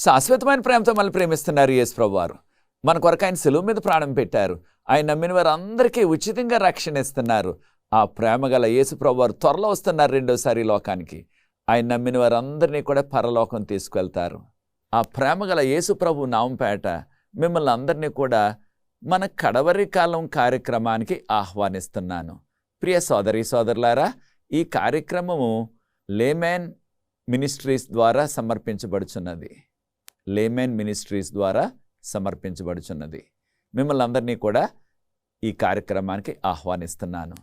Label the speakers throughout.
Speaker 1: శాశ్వతమైన ప్రేమతో మనల్ని ప్రేమిస్తున్నారు యేసు ప్రభువారు. మన కొరకు ఆయన సిలువ మీద ప్రాణం పెట్టారు. ఆయన నమ్మిన వారందరికీ ఉచితంగా రక్షణ ఇస్తున్నారు. ఆ ప్రేమ గల యేసు ప్రభువారు త్వరలో వస్తున్నారు రెండోసారి లోకానికి. ఆయన నమ్మిన వారందరినీ కూడా పరలోకం తీసుకువెళ్తారు. ఆ ప్రేమ గల యేసు ప్రభు నామంపేట మిమ్మల్ని అందరినీ కూడా మన కడవరి కాలం కార్యక్రమానికి ఆహ్వానిస్తున్నాను. ప్రియ సోదరీ సోదరులారా, ఈ కార్యక్రమము లేమెన్ మినిస్ట్రీస్ ద్వారా సమర్పించబడుచున్నది. లేమెన్ మినిస్ట్రీస్ ద్వారా సమర్పించబడుచున్నది. మిమ్మల్ని అందరినీ కూడా ఈ కార్యక్రమానికి ఆహ్వానిస్తున్నాను.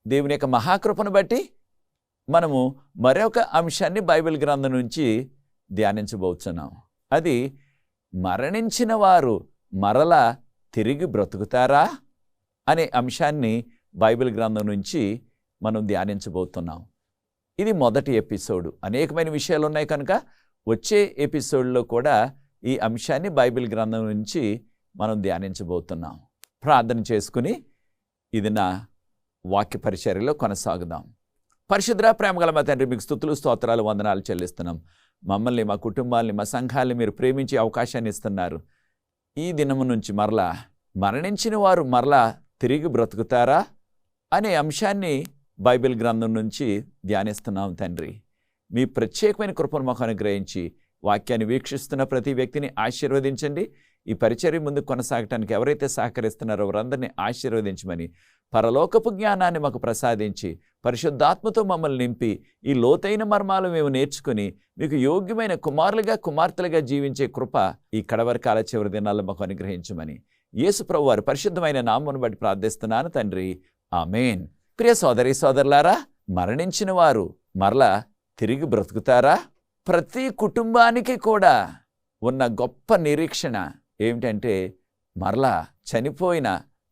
Speaker 1: దేవుని యొక్క మహాకృపను బట్టి మనము మరొక అంశాన్ని బైబిల్ గ్రంథం నుంచి ధ్యానించబోతున్నాం. అది మరణించిన వారు మరలా తిరిగి బ్రతుకుతారా అనే అంశాన్ని బైబిల్ గ్రంథం నుంచి మనం ధ్యానించబోతున్నాం. ఇది మొదటి ఎపిసోడు. అనేకమైన విషయాలు ఉన్నాయి కనుక వచ్చే ఎపిసోడ్లో కూడా ఈ అంశాన్ని బైబిల్ గ్రంథం నుంచి మనం ధ్యానించబోతున్నాం. ప్రార్థన చేసుకుని ఇది నా వాక్య పరిచర్యలో కొనసాగుదాం. పరిశుద్ధ ప్రేమగల మా తండ్రి, మీకు స్తుతులు స్తోత్రాలు వందనాలు చెల్లిస్తున్నాం. మమ్మల్ని, మా కుటుంబాల్ని, మా సంఘాల్ని మీరు ప్రేమించే అవకాశాన్ని ఇస్తున్నారు. ఈ దినము నుంచి మరలా మరణించిన వారు మరలా తిరిగి బ్రతుకుతారా అనే అంశాన్ని బైబిల్ గ్రంథం నుంచి ధ్యానిస్తున్నాం. తండ్రి, మీ ప్రత్యేకమైన కృపను మాకు అనుగ్రహించి వాక్యాన్ని వీక్షిస్తున్న ప్రతి వ్యక్తిని ఆశీర్వదించండి. ఈ పరిచర్య ముందు కొనసాగటానికి ఎవరైతే సహకరిస్తున్నారో వారందరినీ ఆశీర్వదించమని, పరలోకపు జ్ఞానాన్ని మాకు ప్రసాదించి పరిశుద్ధాత్మతో మమ్మల్ని నింపి ఈ లోతైన మర్మాలు మేము నేర్చుకుని మీకు యోగ్యమైన కుమారులుగా కుమార్తెలుగా జీవించే కృప ఈ కడవరి కాల చివరి దినాల్లో మాకు అనుగ్రహించమని యేసు ప్రభువు వారి పరిశుద్ధమైన నామమును బట్టి ప్రార్థిస్తున్నాను తండ్రి, ఆమేన్. ప్రియ సోదరీ సోదరులారా, మరణించిన వారు మరలా తిరిగి బ్రతుకుతారా? ప్రతి కుటుంబానికి కూడా ఉన్న గొప్ప నిరీక్షణ ఏమిటంటే, మరలా చనిపోయిన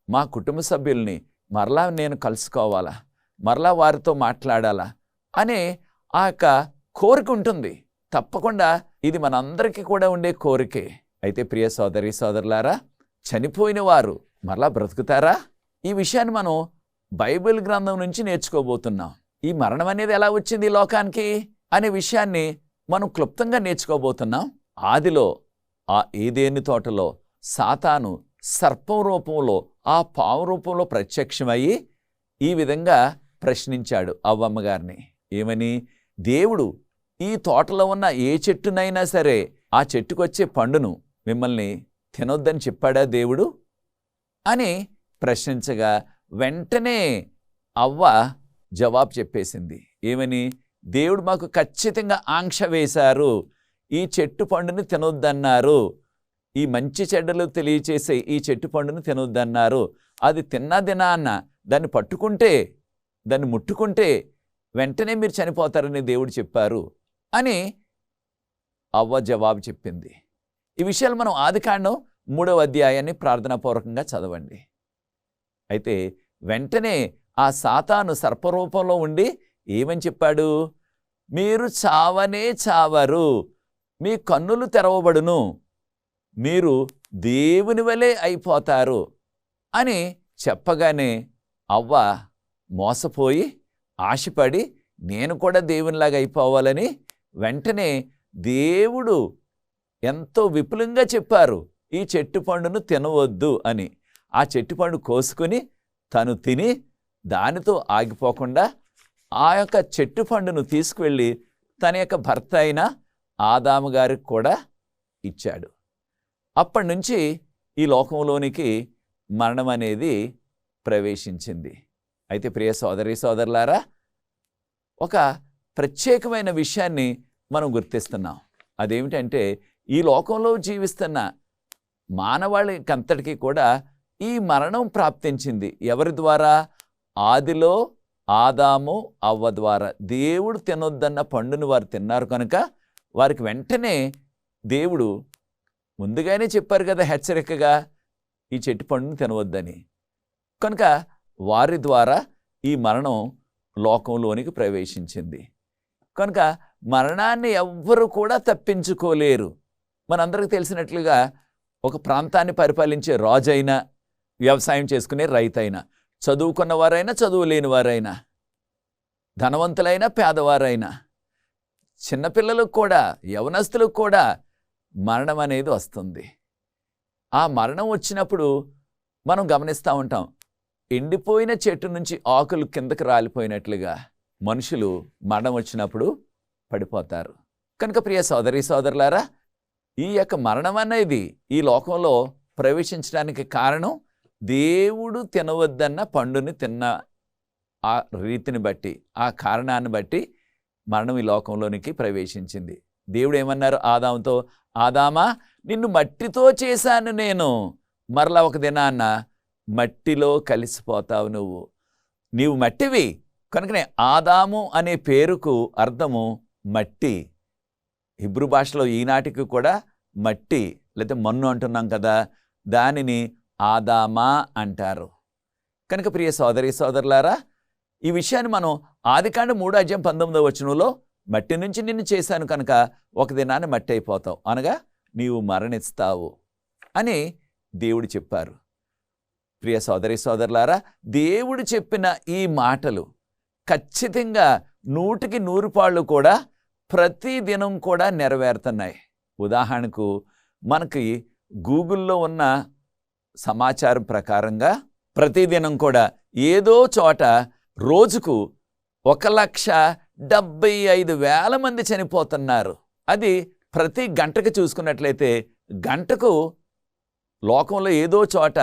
Speaker 1: మా కుటుంబ సభ్యుల్ని మరలా నేను కలుసుకోవాలా, మరలా వారితో మాట్లాడాలా అనే ఆ యొక్క కోరిక ఉంటుంది. తప్పకుండా ఇది మనందరికీ కూడా ఉండే కోరికే. అయితే ప్రియ సోదరీ సోదరులారా, చనిపోయిన వారు మరలా బ్రతుకుతారా? ఈ విషయాన్ని మనం బైబిల్ గ్రంథం నుంచి నేర్చుకోబోతున్నాం. ఈ మరణం అనేది ఎలా వచ్చింది ఈ లోకానికి అనే విషయాన్ని మనం క్లుప్తంగా నేర్చుకోబోతున్నాం. ఆదిలో ఆ ఏదేని తోటలో సాతాను సర్పం రూపంలో, ఆ పాము రూపంలో ప్రత్యక్షమయ్యి ఈ విధంగా ప్రశ్నించాడు అవ్వమ్మ గారిని. ఏమని? దేవుడు ఈ తోటలో ఉన్న ఏ చెట్టునైనా సరే ఆ చెట్టుకొచ్చే పండును మిమ్మల్ని తినొద్దని చెప్పాడా దేవుడు అని ప్రశ్నించగా వెంటనే అవ్వ జవాబు చెప్పేసింది. ఏమని? దేవుడు మాకు ఖచ్చితంగా ఆంక్ష వేశారు, ఈ చెట్టు పండుని తినొద్దన్నారు, ఈ మంచి చెడ్డలు తెలియచేసే ఈ చెట్టు పండును తినొద్దన్నారు. అది తిన్నదినాన్న దాన్ని పట్టుకుంటే, దాన్ని ముట్టుకుంటే వెంటనే మీరు చనిపోతారని దేవుడు చెప్పారు అని అవ్వ జవాబు చెప్పింది. ఈ విషయాలు మనం ఆదికాండం 3వ అధ్యాయాన్ని ప్రార్థనాపూర్వకంగా చదవండి. అయితే వెంటనే ఆ సాతాను సర్పరూపంలో ఉండి ఏమని చెప్పాడు? మీరు చావనే చావరు, మీ కన్నులు తెరవబడును, మీరు దేవుని వలె అయిపోతారు అని చెప్పగానే అవ్వ మోసపోయి ఆశపడి నేను కూడా దేవునిలాగా అయిపోవాలని వెంటనే దేవుడు ఎంతో విపులంగా చెప్పారు, ఈ చెట్టు పండును తినవద్దు అని. ఆ చెట్టు పండు కోసుకుని తను తిని దానితో ఆగిపోకుండా ఆ యొక్క చెట్టు పండును తీసుకువెళ్ళి తన యొక్క భర్త అయిన ఆదాము గారికి కూడా ఇచ్చాడు. అప్పటి నుంచి ఈ లోకంలోనికి మరణం అనేది ప్రవేశించింది. అయితే ప్రియ సోదరీ సోదరులారా, ఒక ప్రత్యేకమైన విషయాన్ని మనం గుర్తిస్తున్నాం. అదేమిటంటే, ఈ లోకంలో జీవిస్తున్న మానవాళికంతటికీ కూడా ఈ మరణం ప్రాప్తించింది. ఎవరి ద్వారా? ఆదిలో ఆదాము అవ్వ ద్వారా. దేవుడు తినొద్దన్న పండును వారు తిన్నారు కనుక వారికి వెంటనే దేవుడు ముందుగానే చెప్పారు కదా హెచ్చరికగా, ఈ చెట్టు పండును తినవద్దని. కనుక వారి ద్వారా ఈ మరణం లోకంలోనికి ప్రవేశించింది. కనుక మరణాన్ని ఎవ్వరూ కూడా తప్పించుకోలేరు. మనందరికీ తెలిసినట్లుగా ఒక ప్రాంతాన్ని పరిపాలించే రాజైనా, వ్యవసాయం చేసుకునే రైతైనా, చదువుకున్న వారైనా చదువు లేని వారైనా, ధనవంతులైనా పేదవారైనా, చిన్నపిల్లలకు కూడా యవనస్తులకు కూడా మరణం అనేది వస్తుంది. ఆ మరణం వచ్చినప్పుడు మనం గమనిస్తూ ఉంటాం, ఎండిపోయిన చెట్టు నుంచి ఆకులు కిందకి రాలిపోయినట్లుగా మనుషులు మరణం వచ్చినప్పుడు పడిపోతారు. కనుక ప్రియ సోదరి సోదరులారా, ఈ యొక్క మరణం అనేది ఈ లోకంలో ప్రవేశించడానికి కారణం దేవుడు తినవద్దన్న పండుని తిన్న ఆ రీతిని బట్టి, ఆ కారణాన్ని బట్టి మరణం ఈ లోకంలోనికి ప్రవేశించింది. దేవుడు ఏమన్నారు ఆదాముతో, ఆదామా నిన్ను మట్టితో చేశాను నేను, మరలా ఒక దినాన్న మట్టిలో కలిసిపోతావు నీవు మట్టివి. కనుకనే ఆదాము అనే పేరుకు అర్థము మట్టి. హిబ్రూ భాషలో ఈనాటికి కూడా మట్టి లేకపోతే మన్ను అంటున్నాం కదా, దానిని ఆదామా అంటారు. కనుక ప్రియ సోదరి సోదరులారా, ఈ విషయాన్ని మనం ఆదికాండం 3:19 మట్టి నుంచి నిన్ను చేశాను కనుక ఒక దినాన్ని మట్టి అయిపోతావు, అనగా నీవు మరణిస్తావు అని దేవుడు చెప్పారు. ప్రియ సోదరి సోదరులారా, దేవుడు చెప్పిన ఈ మాటలు ఖచ్చితంగా 100% కూడా ప్రతి దినం కూడా నెరవేరుతున్నాయి. ఉదాహరణకు మనకి గూగుల్లో ఉన్న సమాచారం ప్రకారంగా ప్రతిదినం కూడా ఏదో చోట రోజుకు 1,75,000 మంది చనిపోతున్నారు. అది ప్రతి గంటకు చూసుకున్నట్లయితే గంటకు లోకంలో ఏదో చోట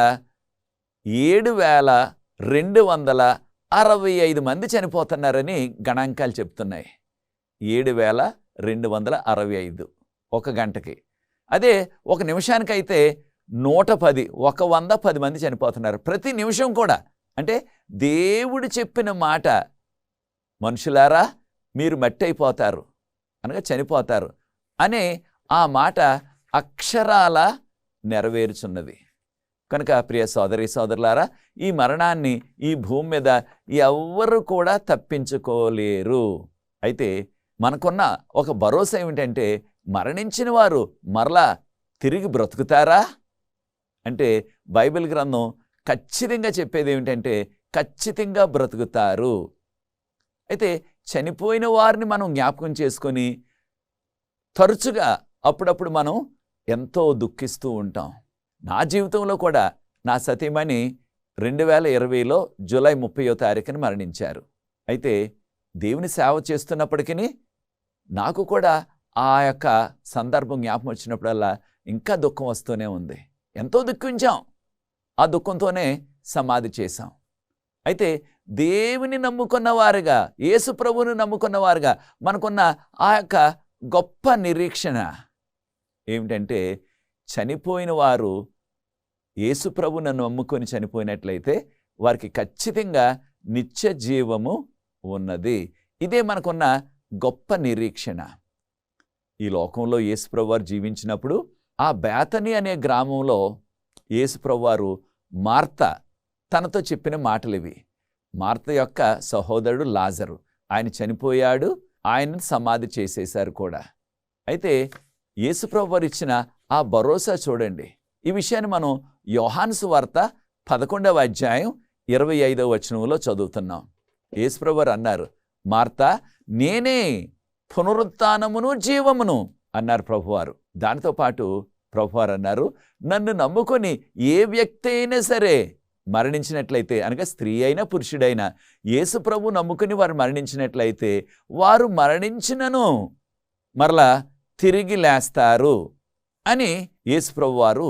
Speaker 1: 7,265 మంది చనిపోతున్నారని గణాంకాలు చెప్తున్నాయి. 7,265 ఒక గంటకి. అదే ఒక నిమిషానికైతే 110 మంది చనిపోతున్నారు ప్రతి నిమిషం కూడా. అంటే దేవుడు చెప్పిన మాట, మనుషులారా మీరు మట్టి అయిపోతారు అనగా చనిపోతారు అనే ఆ మాట అక్షరాల నెరవేరుచున్నది. కనుక ప్రియ సోదరి సోదరులారా, ఈ మరణాన్ని ఈ భూమి మీద ఎవ్వరు కూడా తప్పించుకోలేరు. అయితే మనకున్న ఒక భరోసా ఏమిటంటే, మరణించిన వారు మరలా తిరిగి బ్రతుకుతారా అంటే బైబిల్ గ్రంథం ఖచ్చితంగా చెప్పేది ఏమిటంటే ఖచ్చితంగా బ్రతుకుతారు. అయితే చనిపోయిన వారిని మనం జ్ఞాపకం చేసుకొని తరచుగా అప్పుడప్పుడు మనం ఎంతో దుఃఖిస్తూ ఉంటాం. నా జీవితంలో కూడా నా సతీమణి 2020లో జూలై 30వ తారీఖున మరణించారు. అయితే దేవుని సేవ చేస్తున్నప్పటికీ నాకు కూడా ఆ యొక్క సందర్భం జ్ఞాపకం వచ్చినప్పుడల్లా ఇంకా దుఃఖం వస్తూనే ఉంది. ఎంతో దుఃఖించాం, ఆ దుఃఖంతోనే సమాధి చేశాం. అయితే దేవుని నమ్ముకున్న వారుగా, యేసు ప్రభువుని నమ్ముకున్న వారుగా మనకున్న ఆ యొక్క గొప్ప నిరీక్షణ ఏమిటంటే, చనిపోయిన వారు యేసు ప్రభువుని నమ్ముకొని చనిపోయినట్లయితే వారికి ఖచ్చితంగా నిత్య జీవము ఉన్నది. ఇదే మనకున్న గొప్ప నిరీక్షణ. ఈ లోకంలో యేసు ప్రభువారు జీవించినప్పుడు ఆ బేతనీ అనే గ్రామంలో యేసు ప్రభువారు మార్త తనతో చెప్పిన మాటలు ఇవి. మార్త యొక్క సహోదరుడు లాజరు, ఆయన చనిపోయాడు, ఆయనను సమాధి చేసేశారు కూడా. అయితే యేసు ప్రభువారు ఇచ్చిన ఆ భరోసా చూడండి. ఈ విషయాన్ని మనం యోహాను సువార్త 11వ అధ్యాయం 25వ వచనంలో చదువుతున్నాం. యేసు ప్రభువారు అన్నారు, మార్తా నేనే పునరుత్థానమును జీవమును అన్నారు ప్రభువారు. దానితో పాటు ప్రభువారు అన్నారు, నన్ను నమ్ముకొని ఏ వ్యక్తి అయినా సరే మరణించినట్లయితే, అనగా స్త్రీ అయినా పురుషుడైనా యేసు ప్రభు నమ్ముకుని వారు మరణించినట్లయితే వారు మరణించినను మరలా తిరిగి లేస్తారు అని యేసు ప్రభు వారు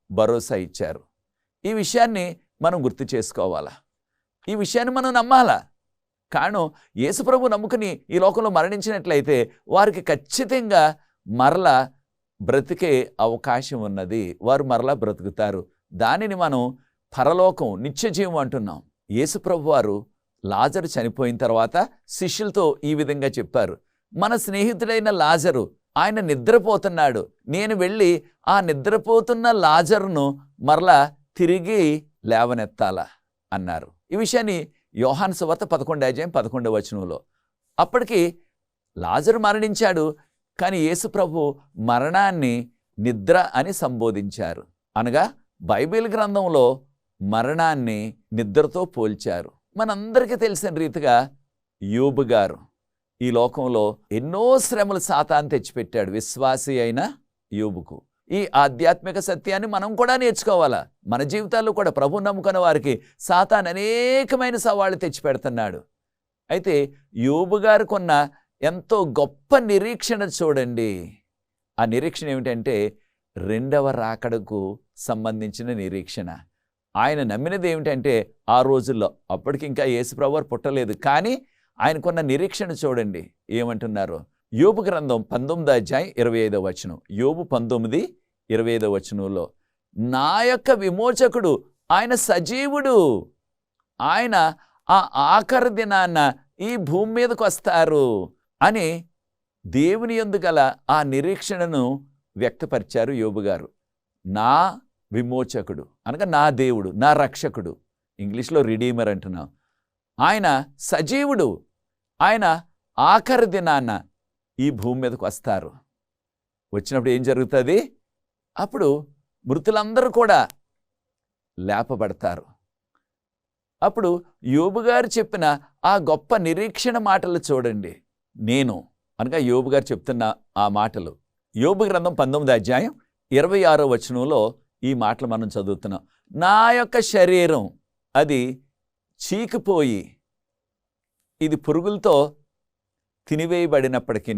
Speaker 1: భరోసా ఇచ్చారు. ఈ విషయాన్ని మనం గుర్తు చేసుకోవాలా, ఈ విషయాన్ని మనం నమ్మాలా. కారణం యేసు ప్రభు నమ్ముకుని ఈ లోకంలో మరణించినట్లయితే వారికి ఖచ్చితంగా మరలా బ్రతికే అవకాశం ఉన్నది, వారు మరలా బ్రతుకుతారు. దానిని మనం పరలోకం, నిత్యజీవం అంటున్నాం. యేసు ప్రభు వారు లాజరు చనిపోయిన తర్వాత శిష్యులతో ఈ విధంగా చెప్పారు, మన స్నేహితుడైన లాజరు ఆయన నిద్రపోతున్నాడు, నేను వెళ్ళి ఆ నిద్రపోతున్న లాజరును మరలా తిరిగి లేవనెత్తాలా అన్నారు. ఈ విషయాన్ని యోహాను సువార్త 11వ వచనంలో. అప్పటికి లాజరు మరణించాడు, కానీ యేసు ప్రభు మరణాన్ని నిద్ర అని సంబోధించారు. అనగా బైబిల్ గ్రంథంలో మరణాన్ని నిద్రతో పోల్చారు. మనందరికీ తెలిసిన రీతిగా యోబు గారు ఈ లోకంలో ఎన్నో శ్రమలు సాతాను తెచ్చిపెట్టాడు. విశ్వాసి అయిన యోబుకు. ఈ ఆధ్యాత్మిక సత్యాన్ని మనం కూడా నేర్చుకోవాలా. మన జీవితాల్లో కూడా ప్రభు నమ్ముకున్న వారికి సాతాను అనేకమైన సవాళ్ళు తెచ్చిపెడుతున్నాడు. అయితే యోబు గారికున్న ఎంతో గొప్ప నిరీక్షణ చూడండి. ఆ నిరీక్షణ ఏమిటంటే రెండవ రాకడకు సంబంధించిన నిరీక్షణ. ఆయన నమ్మినది ఏమిటంటే ఆ రోజుల్లో అప్పటికి ఇంకా యేసుప్రభువారు పుట్టలేదు, కానీ ఆయనకున్న నిరీక్షణ చూడండి ఏమంటున్నారు. యోబు గ్రంథం 19వ అధ్యాయం 25వ వచనం. యోబు 19:25 వచనంలో, నా యొక్క విమోచకుడు ఆయన సజీవుడు, ఆయన ఆ ఆఖరి దినాన ఈ భూమి మీదకు వస్తారు అని దేవుని యందు గల ఆ నిరీక్షణను వ్యక్తపరిచారు యోబు గారు. నా విమోచకుడు అనగా నా దేవుడు, నా రక్షకుడు, ఇంగ్లీష్లో రిడీమర్ అంటున్నాం. ఆయన సజీవుడు, ఆయన ఆఖరి దినాన ఈ భూమి మీదకు వస్తారు. వచ్చినప్పుడు ఏం జరుగుతుంది? అప్పుడు మృతులందరూ కూడా లేపబడతారు. అప్పుడు యోబు గారు చెప్పిన ఆ గొప్ప నిరీక్షణ మాటలు చూడండి. నేను అనగా యోబు గారు చెప్తున్న ఆ మాటలు. యోబు గ్రంథం 19వ అధ్యాయం 26వ వచనంలో ఈ మాటలు మనం చదువుతున్నాం. నా యొక్క శరీరం అది చీకిపోయి ఇది పురుగులతో తినివేయబడినప్పటికీ,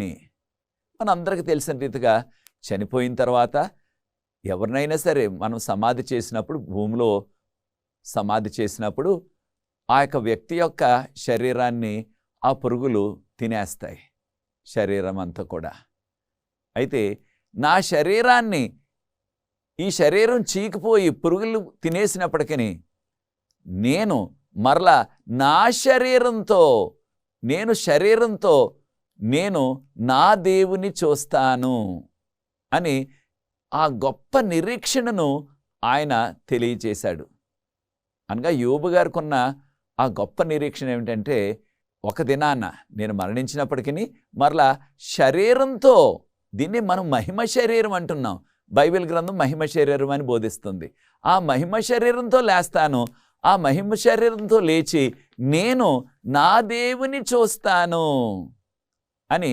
Speaker 1: మనందరికీ తెలిసిన రీతిగా చనిపోయిన తర్వాత ఎవరినైనా సరే మనం సమాధి చేసినప్పుడు, భూమిలో సమాధి చేసినప్పుడు ఆ యొక్క వ్యక్తి యొక్క శరీరాన్ని ఆ పురుగులు తినేస్తాయి, శరీరం అంతా కూడా. అయితే నా శరీరాన్ని, ఈ శరీరం చీకిపోయి పురుగులు తినేసినప్పటికీ నేను మరలా నా శరీరంతో, నేను నా దేవుని చూస్తాను అని ఆ గొప్ప నిరీక్షణను ఆయన తెలియచేశాడు. అనగా యోబు గారికున్న ఆ గొప్ప నిరీక్షణ ఏమిటంటే, ఒక దినాన నేను మరణించినప్పటికీ మరలా శరీరంతో, దీన్ని మనం మహిమ శరీరం అంటున్నాం. బైబిల్ గ్రంథం మహిమ శరీరం అని బోధిస్తుంది. ఆ మహిమ శరీరంతో లేస్తాను, ఆ మహిమ శరీరంతో లేచి నేను నా దేవుని చూస్తాను అని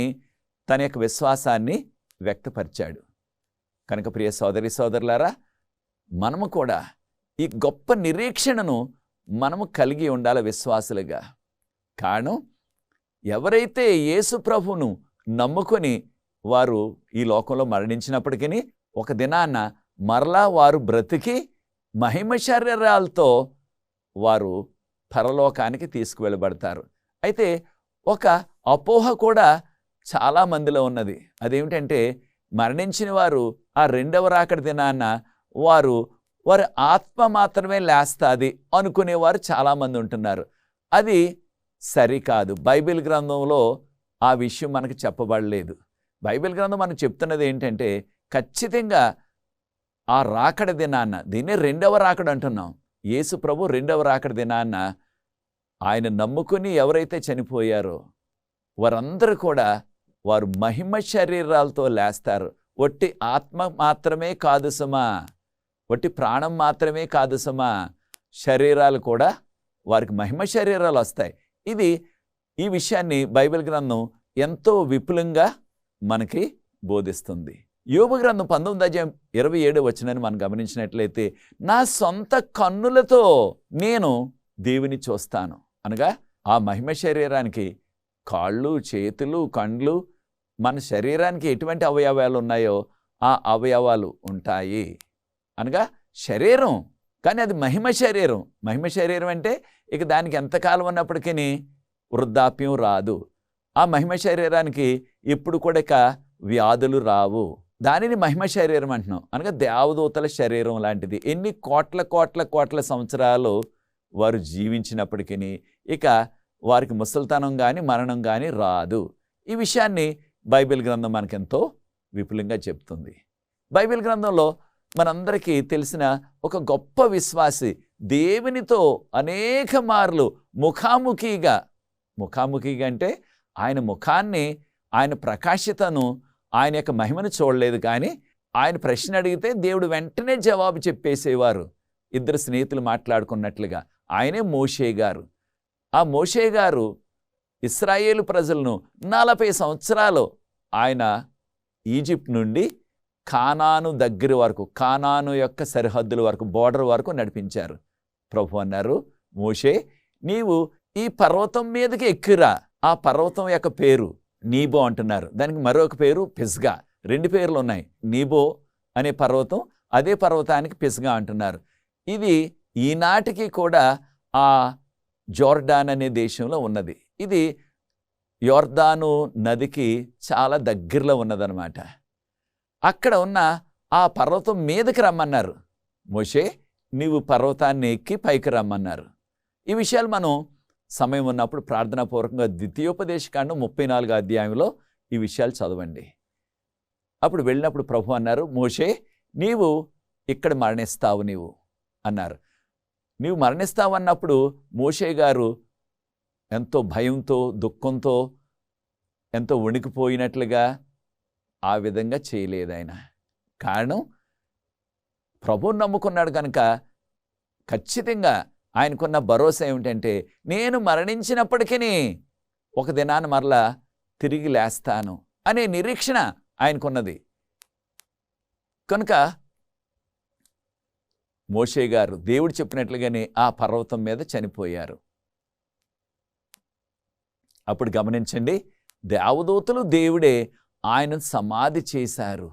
Speaker 1: తన యొక్క విశ్వాసాన్ని వ్యక్తపరిచాడు. కనుక ప్రియ సోదరి సోదరులారా, మనము కూడా ఈ గొప్ప నిరీక్షణను మనము కలిగి ఉండాలి విశ్వాసులుగా. కారణం, ఎవరైతే యేసు ప్రభువును నమ్ముకొని వారు ఈ లోకంలో మరణించినప్పటికీ ఒక దినాన మరలా వారు బ్రతికి మహిమ శరీరాలతో వారు పరలోకానికి తీసుకువెళ్ళబడతారు. అయితే ఒక అపోహ కూడా చాలామందిలో ఉన్నది. అదేమిటంటే, మరణించిన వారు ఆ రెండవ రాకడ దినాన వారి ఆత్మ మాత్రమే లేస్తుంది అనుకునేవారు చాలామంది ఉంటున్నారు. అది సరికాదు. బైబిల్ గ్రంథంలో ఆ విషయం మనకు చెప్పబడలేదు. బైబిల్ గ్రంథం మనకు చెప్తున్నది ఏంటంటే, ఖచ్చితంగా ఆ రాకడ దినాన, దీన్నే రెండవ రాకడ అంటున్నాం, యేసు ప్రభు రెండవ రాకడ దినాన ఆయన నమ్ముకుని ఎవరైతే చనిపోయారో వారందరూ కూడా వారు మహిమ శరీరాలతో లేస్తారు. ఒట్టి ఆత్మ మాత్రమే కాదు సుమా, ఒట్టి ప్రాణం మాత్రమే కాదు సుమా, శరీరాలు కూడా వారికి మహిమ శరీరాలు వస్తాయి. ఈ విషయాన్ని బైబిల్ గ్రంథం ఎంతో విపులంగా మనకి బోధిస్తుంది. యోబు గ్రంథం 19వ అధ్యాయం 27వ వచనాన్ని మనం గమనించినట్లయితే, నా సొంత కన్నులతో నేను దేవుని చూస్తాను. అనగా ఆ మహిమ శరీరానికి కాళ్ళు, చేతులు, కండ్లు, మన శరీరానికి ఎటువంటి అవయవాలు ఉన్నాయో ఆ అవయవాలు ఉంటాయి. అనగా శరీరం, కానీ అది మహిమ శరీరం. మహిమ శరీరం అంటే ఇక దానికి ఎంతకాలం ఉన్నప్పటికీ వృద్ధాప్యం రాదు. ఆ మహిమ శరీరానికి ఎప్పుడు కూడా ఇక వ్యాధులు రావు. దానిని మహిమ శరీరం అంటున్నాం. అనగా దేవదూతల శరీరం లాంటిది. ఎన్ని కోట్ల సంవత్సరాలు వారు జీవించినప్పటికీ ఇక వారికి ముసలితనం కానీ మరణం కానీ రాదు. ఈ విషయాన్ని బైబిల్ గ్రంథం మనకెంతో విపులంగా చెప్తుంది. బైబిల్ గ్రంథంలో మనందరికీ తెలిసిన ఒక గొప్ప విశ్వాసి దేవునితో అనేక మార్లు ముఖాముఖిగా అంటే ఆయన ముఖాన్ని, ఆయన ప్రకాశతను, ఆయన యొక్క మహిమను చూడలేదు, కానీ ఆయన ప్రశ్న అడిగితే దేవుడు వెంటనే జవాబు చెప్పేసేవారు. ఇద్దరు స్నేహితులు మాట్లాడుకున్నట్లుగా. ఆయనే మోషే గారు. ఆ మోషే గారు ఇశ్రాయేలు ప్రజలను 40 సంవత్సరాలు ఆయన ఈజిప్ట్ నుండి కానాను దగ్గర వరకు, కానాను యొక్క సరిహద్దుల వరకు, బోర్డర్ వరకు నడిపించారు. ప్రభు అన్నారు, మోషే నీవు ఈ పర్వతం మీదకి ఎక్కిరా. ఆ పర్వతం యొక్క పేరు నీబో అంటున్నారు. దానికి మరొక పేరు పిస్గా. 2 పేర్లు ఉన్నాయి. నీబో అనే పర్వతం, అదే పర్వతానికి పిస్గా అంటున్నారు. ఇది ఈనాటికి కూడా ఆ జోర్డాన్ అనే దేశంలో ఉన్నది. ఇది యోర్దాను నదికి చాలా దగ్గరలో ఉన్నదన్నమాట. అక్కడ ఉన్న ఆ పర్వతం మీదకి రమ్మన్నారు. మోషే నీవు పర్వతాన్ని ఎక్కి పైకి రమ్మన్నారు. ఈ విషయాలు మనం సమయం ఉన్నప్పుడు ప్రార్థనాపూర్వకంగా ద్వితీయోపదేశకాండం 34వ అధ్యాయంలో ఈ విషయాలు చదవండి. అప్పుడు వెళ్ళినప్పుడు ప్రభు అన్నారు, మోషే నీవు ఇక్కడ మరణిస్తావు నీవు అన్నారు. నీవు మరణిస్తావు అన్నప్పుడు మోషే గారు ఎంతో భయంతో, దుఃఖంతో, ఎంతో వణికిపోయినట్లుగా ఆ విధంగా చేయలేదు ఆయన. కారణం ప్రభువుని నమ్ముకున్నాడు కనుక ఖచ్చితంగా ఆయనకున్న భరోసా ఏమిటంటే, నేను మరణించినప్పటికీ ఒక దినాన్ని మరలా తిరిగి లేస్తాను అనే నిరీక్షణ ఆయనకున్నది. కనుక మోషే గారు దేవుడు చెప్పినట్లుగానే ఆ పర్వతం మీద చనిపోయారు. అప్పుడు గమనించండి, దేవదూతలు దేవుడే ఆయనను సమాధి చేశారు.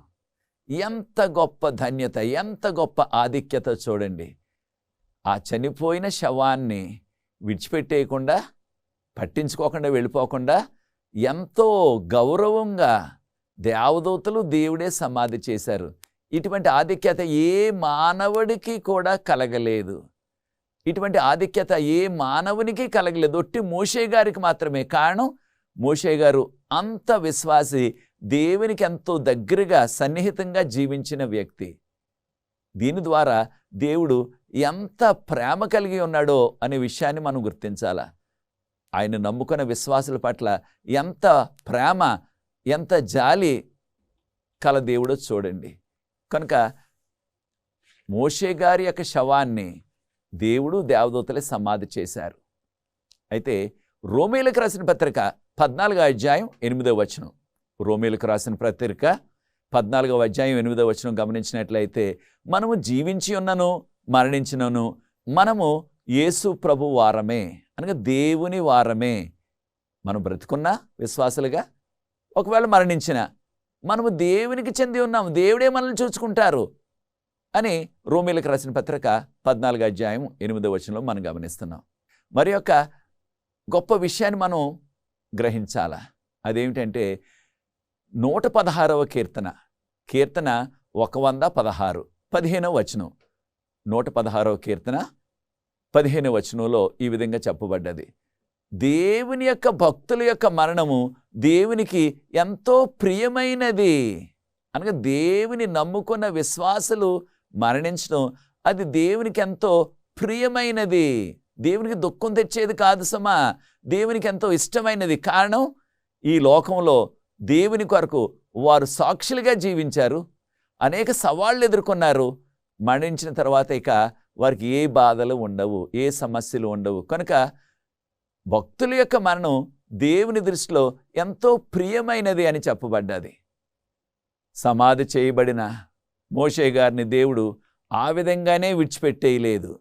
Speaker 1: ఎంత గొప్ప ధన్యత, ఎంత గొప్ప ఆధిక్యత చూడండి. ఆ చనిపోయిన శవాన్ని విడిచిపెట్టేయకుండా, పట్టించుకోకుండా, వెళ్ళిపోకుండా ఎంతో గౌరవంగా దేవదూతలు దేవుడే సమాధి చేశారు. ఇటువంటి ఆధిక్యత ఏ మానవుడికి కూడా కలగలేదు. ఇటువంటి ఆధిక్యత ఏ మానవునికి కలగలేదు. ఒట్టి మోషే గారికి మాత్రమే. కారణం మోషే గారు అంత విశ్వాసి, దేవునికి ఎంతో దగ్గరగా సన్నిహితంగా జీవించిన వ్యక్తి. దీని ద్వారా దేవుడు ఎంత ప్రేమ కలిగి ఉన్నాడో అనే విషయాన్ని మనం గుర్తించాలా. ఆయన నమ్ముకున్న విశ్వాసుల పట్ల ఎంత ప్రేమ, ఎంత జాలి కల దేవుడో చూడండి. కనుక మోషే గారి యొక్క శవాన్ని దేవుడు, దేవదూతలే సమాధి చేశారు. అయితే రోమీయులకు రాసిన పత్రిక 14వ అధ్యాయం 8వ వచనం, రోమీయులకు రాసిన పత్రిక 14వ అధ్యాయం 8వ వచనం గమనించినట్లయితే, మనము జీవించి ఉన్నను మరణించినను మనము యేసు ప్రభు వారమే, అనగా దేవుని వారమే. మనం బ్రతుకున్నా విశ్వాసులుగా, ఒకవేళ మరణించిన మనము దేవునికి చెంది ఉన్నాము, దేవుడే మనల్ని చూసుకుంటారు అని రోమీయులకు రాసిన పత్రిక 14వ అధ్యాయం 8వ వచనంలో మనం గమనిస్తున్నాం. మరి యొక్క గొప్ప విషయాన్ని మనం గ్రహించాలా. అదేమిటంటే 116వ కీర్తన 116 15వ వచనం, 116వ కీర్తన 15వ వచనంలో ఈ విధంగా చెప్పబడ్డది, దేవుని యొక్క భక్తుల యొక్క మరణము దేవునికి ఎంతో ప్రియమైనది. అనగా దేవుని నమ్ముకున్న విశ్వాసులు మరణించడం అది దేవునికి ఎంతో ప్రియమైనది. దేవునికి దుఃఖం తెచ్చేది కాదు సమా, దేవునికి ఎంతో ఇష్టమైనది. కారణం ఈ లోకంలో దేవుని కొరకు వారు సాక్షులుగా జీవించారు, అనేక సవాళ్ళు ఎదుర్కొన్నారు. మరణించిన తర్వాత ఇక వారికి ఏ బాధలు ఉండవు, ఏ సమస్యలు ఉండవు. కనుక భక్తుల యొక్క మరణం దేవుని దృష్టిలో ఎంతో ప్రియమైనది అని చెప్పబడ్డది. సమాధి చేయబడిన మోషే గారిని దేవుడు ఆ విధంగానే విడిచిపెట్టేయలేదు.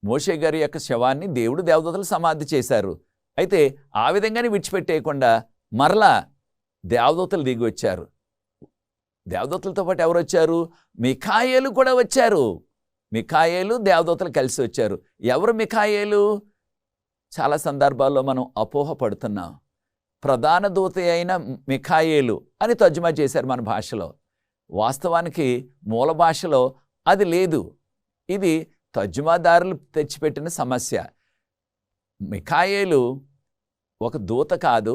Speaker 1: మోషే గారి యొక్క శవాన్ని దేవుడు, దేవదూతలు సమాధి చేశారు. అయితే ఆ విధంగానే విడిచిపెట్టేయకుండా మరలా దేవదూతలు దిగి వచ్చారు. దేవదూతలతో పాటు ఎవరు వచ్చారు? మిఖాయేలు కూడా వచ్చారు. మిఖాయేలు, దేవదూతలు కలిసి వచ్చారు. ఎవరు మిఖాయేలు? చాలా సందర్భాల్లో మనం అపోహ పడుతున్నాం. ప్రధాన దూత అయిన మిఖాయేలు అని తర్జుమా చేశారు మన భాషలో. వాస్తవానికి మూల భాషలో అది లేదు. ఇది తర్జుమాదారులు తెచ్చిపెట్టిన సమస్య. మిఖాయేలు ఒక దూత కాదు,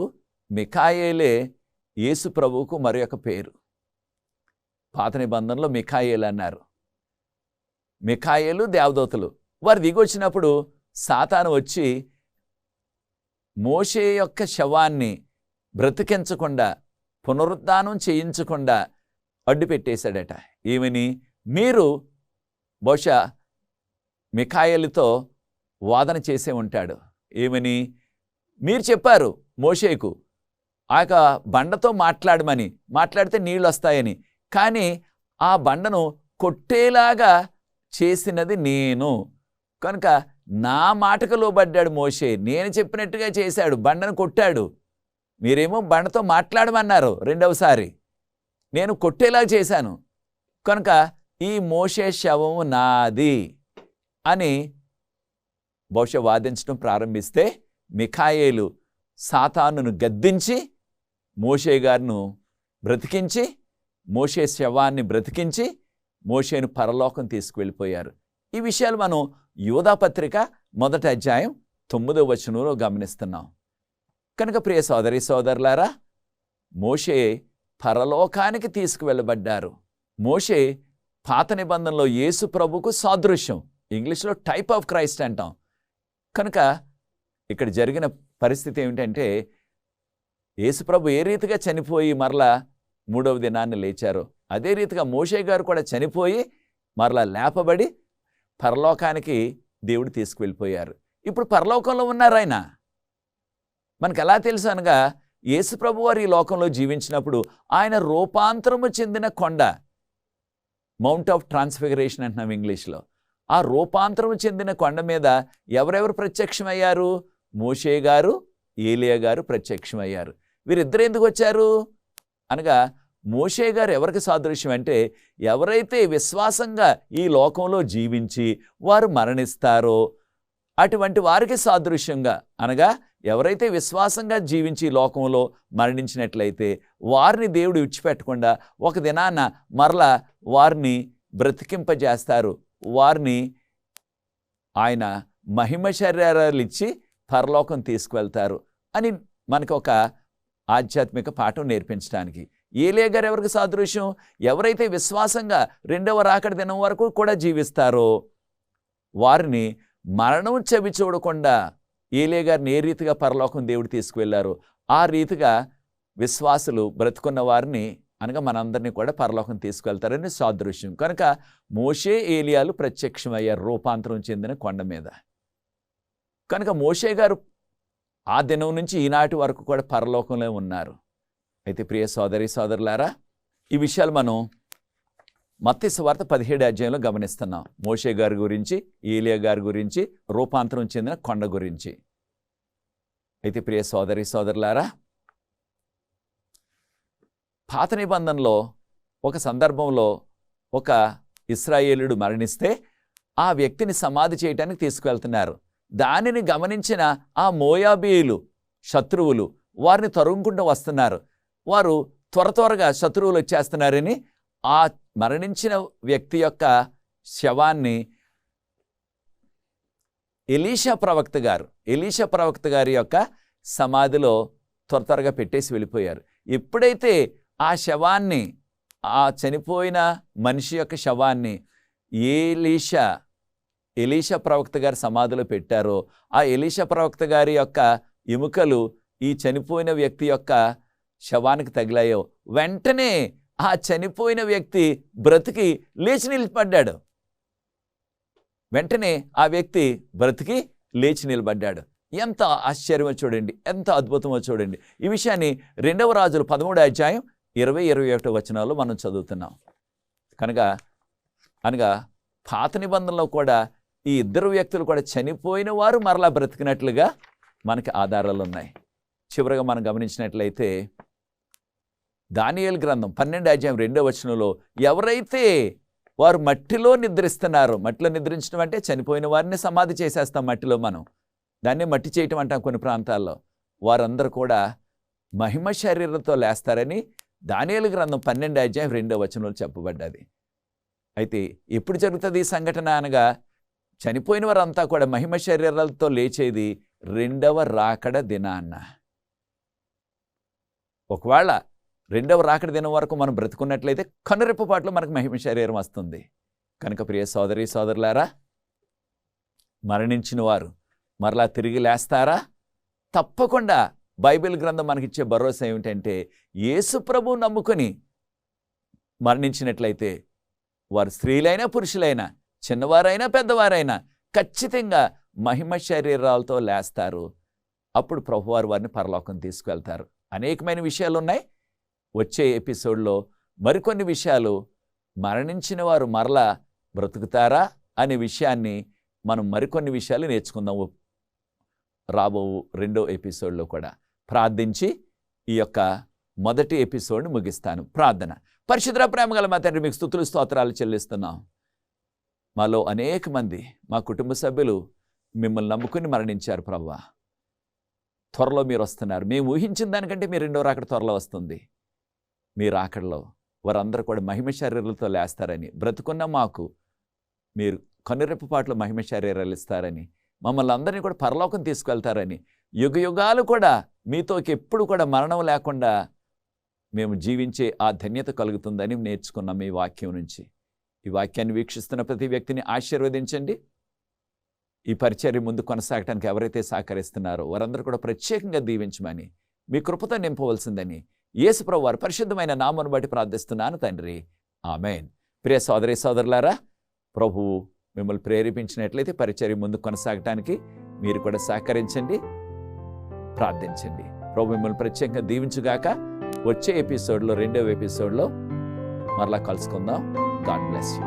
Speaker 1: మిఖాయేలే యేసు ప్రభువుకు మరి ఒక పేరు. పాత నిబంధనలో మిఖాయేలు అన్నారు. మిఖాయేలు, దేవదూతలు వారు దిగి వచ్చినప్పుడు సాతాను వచ్చి మోషే యొక్క శవాన్ని బ్రతికించకుండా, పునరుద్ధానం చేయించకుండా అడ్డుపెట్టేశాడట. ఏమని? మీరు బహుశా మిఖాయేలుతో వాదన చేసే ఉంటాడు. ఏమని? మీరు చెప్పారు మోషేకు ఆ యొక్క బండతో మాట్లాడితే నీళ్ళు వస్తాయని. కానీ ఆ బండను కొట్టేలాగా చేసినది నేను. కనుక నా మాటకు లోబడ్డాడు మోషే. నేను చెప్పినట్టుగా చేశాడు, బండను కొట్టాడు. మీరేమో బండతో మాట్లాడమన్నారు రెండవసారి, నేను కొట్టేలా చేశాను. కనుక ఈ మోషే శవము నాది అని బహుశా వాదించడం ప్రారంభిస్తే మిఖాయేలు సాతానును గద్దించి మోషే గారిను బ్రతికించి, మోషే శవాన్ని బ్రతికించి మోషేను పరలోకం తీసుకువెళ్ళిపోయారు. ఈ విషయాలు మనం యోధా పత్రిక 1వ అధ్యాయం 9వ వచనంలో గమనిస్తున్నాం. కనుక ప్రియ సోదరి సోదరులారా, మోషే పరలోకానికి తీసుకువెళ్ళబడ్డారు. మోషే పాత నిబంధనలో యేసు ప్రభుకు సాదృశ్యం, ఇంగ్లీష్లో టైప్ ఆఫ్ క్రైస్ట్ అంటాం. కనుక ఇక్కడ జరిగిన పరిస్థితి ఏమిటంటే, యేసు ప్రభు ఏ రీతిగా చనిపోయి మరలా 3వ దినాన్ని లేచారో అదే రీతిగా మోషే గారు కూడా చనిపోయి మరలా లేపబడి పరలోకానికి దేవుడు తీసుకువెళ్ళిపోయారు. ఇప్పుడు పరలోకంలో ఉన్నారు ఆయన. మనకు ఎలా తెలుసు అనగా, యేసు ప్రభు వారు ఈ లోకంలో జీవించినప్పుడు ఆయన రూపాంతరము చెందిన కొండ, మౌంట్ ఆఫ్ ట్రాన్స్ఫిగరేషన్ అంటున్నాం ఇంగ్లీష్లో. ఆ రూపాంతరము చెందిన కొండ మీద ఎవరెవరు ప్రత్యక్షమయ్యారు? మోషే గారు, ఏలియా గారు ప్రత్యక్షమయ్యారు. వీరిద్దరు ఎందుకు వచ్చారు అనగా, మోషే గారు ఎవరికి సాదృశ్యం అంటే, ఎవరైతే విశ్వాసంగా ఈ లోకంలో జీవించి వారు మరణిస్తారో అటువంటి వారికి సాదృశ్యంగా, అనగా ఎవరైతే విశ్వాసంగా జీవించి ఈ లోకంలో మరణించినట్లయితే వారిని దేవుడు విడిచిపెట్టకుండా ఒక దినాన మరలా వారిని బ్రతికింపజేస్తారు. వారిని ఆయన మహిమ శరీరాలు ఇచ్చి పరలోకం తీసుకువెళ్తారు అని మనకు ఒక ఆధ్యాత్మిక పాఠం నేర్పించడానికి. ఏలియా గారు ఎవరికి సాదృశ్యం? ఎవరైతే విశ్వాసంగా రెండవ రాకడ దినం వరకు కూడా జీవిస్తారో వారిని మరణం చెవి చూడకుండా ఏలియా గారిని ఏ రీతిగా పరలోకం దేవుడు తీసుకువెళ్లారో ఆ రీతిగా విశ్వాసులు బ్రతుకున్న వారిని అనగా మనందరినీ కూడా పరలోకం తీసుకువెళ్తారని సాదృశ్యం. కనుక మోషే ఏలియాలు ప్రత్యక్షమయ్యారు రూపాంతరం చెందిన కొండ మీద. కనుక మోషే గారు ఆ దినం నుంచి ఈనాటి వరకు కూడా పరలోకంలో ఉన్నారు. అయితే ప్రియ సోదరి సోదరులారా, ఈ విషయాలు మనం మత్తయి సువార్త 17వ అధ్యాయంలో గమనిస్తున్నాం. మోషే గారి గురించి, ఏలియా గారి గురించి, రూపాంతరం చెందిన కొండ గురించి. అయితే ప్రియ సోదరి సోదరులారా, పాత నిబంధనలో ఒక సందర్భంలో ఒక ఇశ్రాయేలుడు మరణిస్తే ఆ వ్యక్తిని సమాధి చేయడానికి తీసుకువెళ్తున్నారు. దానిని గమనించిన ఆ మోయాబీయులు శత్రువులు వారిని తరుముకుంటూ వస్తున్నారు. వారు త్వరగా శత్రువులు వచ్చేస్తున్నారని ఆ మరణించిన వ్యక్తి యొక్క శవాన్ని ఎలీషా ప్రవక్త గారి యొక్క సమాధిలో త్వరగా పెట్టేసి వెళ్ళిపోయారు. ఎప్పుడైతే ఆ శవాన్ని, ఆ చనిపోయిన మనిషి యొక్క శవాన్ని ఎలీషా ప్రవక్త గారి సమాధిలో పెట్టారో ఆ ఎలీషా ప్రవక్త గారి యొక్క ఎముకలు ఈ చనిపోయిన వ్యక్తి యొక్క శవానికి తగిలాయో వెంటనే ఆ చనిపోయిన వ్యక్తి బ్రతికి లేచి నిలబడ్డాడు. ఎంత ఆశ్చర్యమో చూడండి, ఎంత అద్భుతమో చూడండి. ఈ విషయాన్ని 2వ రాజులు 13వ అధ్యాయం 20-21 వచనాల్లో మనం చదువుతున్నాం. అనగా పాత నిబంధనలో కూడా ఈ ఇద్దరు వ్యక్తులు కూడా చనిపోయిన వారు మరలా బ్రతికినట్లుగా మనకి ఆధారాలు ఉన్నాయి. చివరగా మనం గమనించినట్లయితే దానియేలు గ్రంథం 12వ అధ్యాయం 2వ వచనంలో ఎవరైతే వారు మట్టిలో నిద్రిస్తున్నారో, మట్టిలో నిద్రించడం అంటే చనిపోయిన వారిని సమాధి చేసేస్తాం మట్టిలో, మనం దాన్ని మట్టి చేయటం అంటాం కొన్ని ప్రాంతాల్లో, వారందరూ కూడా మహిమ శరీరంతో లేస్తారని దానియేలు గ్రంథం 12వ అధ్యాయం 2వ వచనంలో చెప్పబడ్డది. అయితే ఎప్పుడు జరుగుతుంది ఈ సంఘటన అనగా, చనిపోయిన వారంతా కూడా మహిమ శరీరాలతో లేచేది 2వ రాకడ దినాన్న. ఒకవేళ 2వ రాకడ దినం వరకు మనం బ్రతుకున్నట్లయితే కనురెప్పపాట్లో మనకు మహిమ శరీరం వస్తుంది. కనుక ప్రియ సోదరి సోదరులారా, మరణించిన వారు మరలా తిరిగి లేస్తారా? తప్పకుండా. బైబిల్ గ్రంథం మనకిచ్చే భరోసా ఏమిటంటే, యేసు ప్రభువు నమ్ముకొని మరణించినట్లయితే వారు స్త్రీలైనా పురుషులైనా, చిన్నవారైనా పెద్దవారైనా ఖచ్చితంగా మహిమ శరీరాలతో లేస్తారు. అప్పుడు ప్రభువారు వారిని పరలోకం తీసుకువెళ్తారు. అనేకమైన విషయాలు ఉన్నాయి. వచ్చే ఎపిసోడ్లో మరికొన్ని విషయాలు మరణించిన వారు మరలా బ్రతుకుతారా అనే విషయాన్ని మనం మరికొన్ని విషయాలు నేర్చుకుందాము రాబో 2వ ఎపిసోడ్లో కూడా. ప్రార్థించి ఈ యొక్క మొదటి ఎపిసోడ్ని ముగిస్తాను. ప్రార్థన. పరిశుద్ధ ప్రేమగల మా తండ్రి, మీకు స్తుతులు స్తోత్రాలు చెల్లిస్తున్నాం. మాలో అనేక మంది మా కుటుంబ సభ్యులు మిమ్మల్ని నమ్ముకుని మరణించారు ప్రభువా. త్వరలో మీరు వస్తున్నారు. మేము ఊహించిన దానికంటే మీ 2వ రాకడ త్వరలో వస్తుంది. మీ రాకడలో వారందరూ కూడా మహిమ శరీరాలతో లేస్తారని, బ్రతుకున్న మాకు మీరు కనురెప్పపాట్లు మహిమ శరీరాలు ఇస్తారని, మమ్మల్ని అందరినీ కూడా పరలోకం తీసుకెళ్తారని, యుగ యుగాలు కూడా మీతోకి ఎప్పుడు కూడా మరణం లేకుండా మేము జీవించే ఆ ధన్యత కలుగుతుందని నేర్చుకున్నాం మీ వాక్యం నుంచి. ఈ వాక్యాన్ని వీక్షిస్తున్న ప్రతి వ్యక్తిని ఆశీర్వదించండి. ఈ పరిచర్య ముందు కొనసాగటానికి ఎవరైతే సహకరిస్తున్నారో వారందరూ కూడా ప్రత్యేకంగా దీవించమని, మీ కృపతో నింపవలసిందని యేసు ప్రభువు వారి పరిశుద్ధమైన నామమును బట్టి ప్రార్థిస్తున్నాను తండ్రి. ఆమేన్. ప్రియ సోదరి సోదరులారా, ప్రభువు మిమ్మల్ని ప్రేరేపించినట్లయితే పరిచర్య ముందు కొనసాగటానికి మీరు కూడా సహకరించండి, ప్రార్థించండి. ప్రభు మిమ్మల్ని ప్రత్యేకంగా దీవించుగాక. వచ్చే ఎపిసోడ్లో 2వ ఎపిసోడ్లో మరలా కలుసుకుందాం. God bless you.